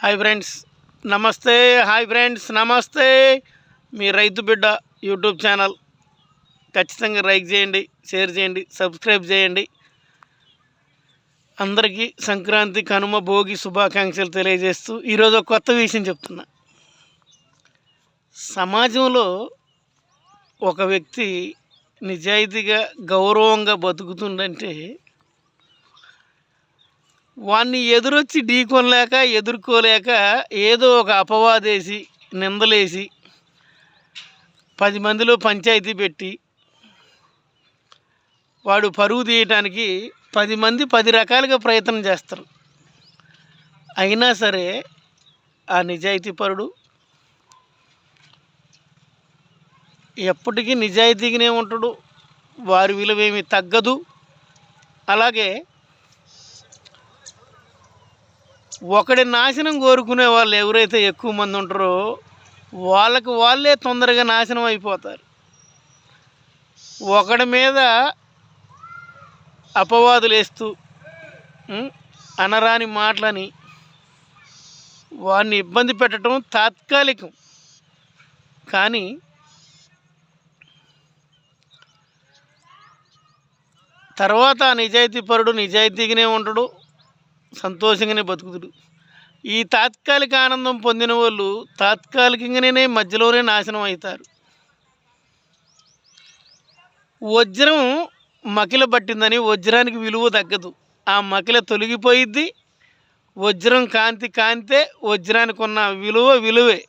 Hi friends నమస్తే. Hi friends నమస్తే. మీ రైతు బిడ్డ యూట్యూబ్ ఛానల్ ఖచ్చితంగా లైక్ చేయండి, షేర్ చేయండి, సబ్స్క్రైబ్ చేయండి. అందరికీ సంక్రాంతి, కనుమ, భోగి శుభాకాంక్షలు తెలియజేస్తూ ఈరోజు ఒక కొత్త విషయం చెప్తున్నా. సమాజంలో ఒక వ్యక్తి నిజాయితీగా గౌరవంగా బతుకుతుందంటే వాడిని ఎదురొచ్చి ఢీకొనలేక, ఎదుర్కోలేక ఏదో ఒక అపవాదేసి, నిందలేసి 10 మందిలో పంచాయతీ పెట్టి వాడు పరువు తీయటానికి 10 మంది 10 రకాలుగా ప్రయత్నం చేస్తారు. అయినా సరే ఆ నిజాయితీపరుడు ఎప్పటికీ నిజాయితీగానే ఉంటాడు. వారి విలువేమీ తగ్గదు. అలాగే ఒకడి నాశనం కోరుకునే వాళ్ళు ఎవరైతే ఎక్కువ మంది ఉంటారో వాళ్ళకి వాళ్ళే తొందరగా నాశనం అయిపోతారు. ఒకడి మీద అపవాదులు వేస్తూ అనరాని మాటలని వాడిని ఇబ్బంది పెట్టడం తాత్కాలికం. కానీ తర్వాత ఆ నిజాయితీపరుడు నిజాయితీగానే ఉంటాడు, సంతోషంగానే బతుకుతుడు. ఈ తాత్కాలిక ఆనందం పొందిన వాళ్ళు తాత్కాలికంగానే మధ్యలోనే నాశనం అవుతారు. వజ్రం మకిల పట్టిందని వజ్రానికి విలువ తగ్గదు. ఆ మకిల తొలగిపోయిద్ది. వజ్రం కాంతి కాంతే, వజ్రానికి ఉన్న విలువే.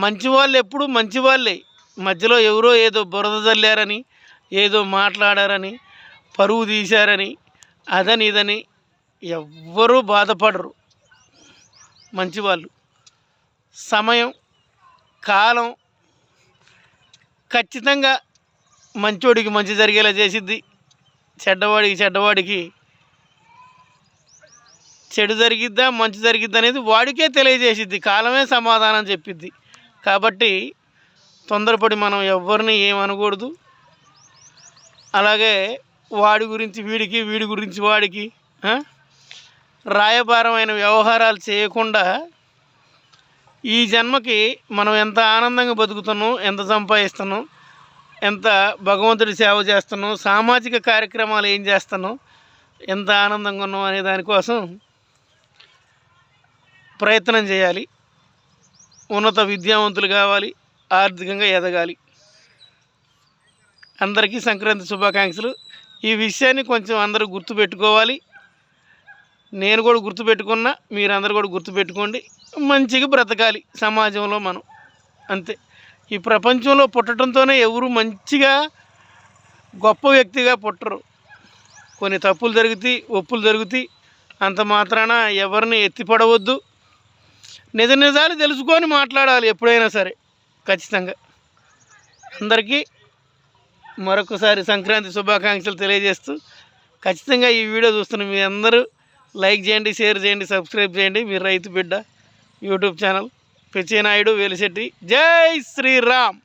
మంచివాళ్ళు ఎప్పుడు మంచివాళ్ళే. మధ్యలో ఎవరో ఏదో బురద చల్లారని, ఏదో మాట్లాడారని, పరువు తీశారని, అదని ఇదని ఎవ్వరూ బాధపడరు. మంచివాళ్ళు సమయం, కాలం ఖచ్చితంగా మంచోడికి మంచి జరిగేలా చేసిద్ది, చెడ్డవాడికి చెడు జరిగిద్దా మంచి జరిగిద్దా అనేది వాడికే తెలియజేసిద్ది. కాలమే సమాధానం చెప్పిద్ది. కాబట్టి తొందరపడి మనం ఎవరిని ఏమనకూడదు. అలాగే వాడి గురించి వీడికి, వీడి గురించి వాడికి రాయబారమైన వ్యవహారాలు చేయకుండా ఈ జన్మకి మనం ఎంత ఆనందంగా బతుకుతున్నాం, ఎంత సంపాదిస్తున్నాం, ఎంత భగవంతుడి సేవ చేస్తున్నాం, సామాజిక కార్యక్రమాలు ఏం చేస్తున్నాం, ఎంత ఆనందంగా ఉన్నాం అనే దానికోసం ప్రయత్నం చేయాలి. ఉన్నత విద్యావంతులు కావాలి, ఆర్థికంగా ఎదగాలి. అందరికీ సంక్రాంతి శుభాకాంక్షలు. ఈ విషయాన్ని కొంచెం అందరూ గుర్తుపెట్టుకోవాలి. నేను కూడా గుర్తుపెట్టుకున్నా, మీరందరూ కూడా గుర్తుపెట్టుకోండి. మంచిగా బ్రతకాలి సమాజంలో మనం, అంతే. ఈ ప్రపంచంలో పుట్టడంతోనే ఎవరు మంచిగా గొప్ప వ్యక్తిగా పుట్టరు. కొన్ని తప్పులు జరుగుతాయి, ఒప్పులు జరుగుతాయి. అంత మాత్రాన ఎవరిని ఎత్తిపడవద్దు. నిజాలు తెలుసుకొని మాట్లాడాలి ఎప్పుడైనా సరే, ఖచ్చితంగా. అందరికీ మరొకసారి సంక్రాంతి శుభాకాంక్షలు తెలియజేస్తూ ఖచ్చితంగా ఈ వీడియో చూస్తున్న మీ అందరూ లైక్ చేయండి, షేర్ చేయండి, సబ్స్క్రైబ్ చేయండి. మీ రైతు బిడ్డ యూట్యూబ్ ఛానల్. పిచ్చేనాయుడు, వేలిశెట్టి. జై శ్రీరామ్.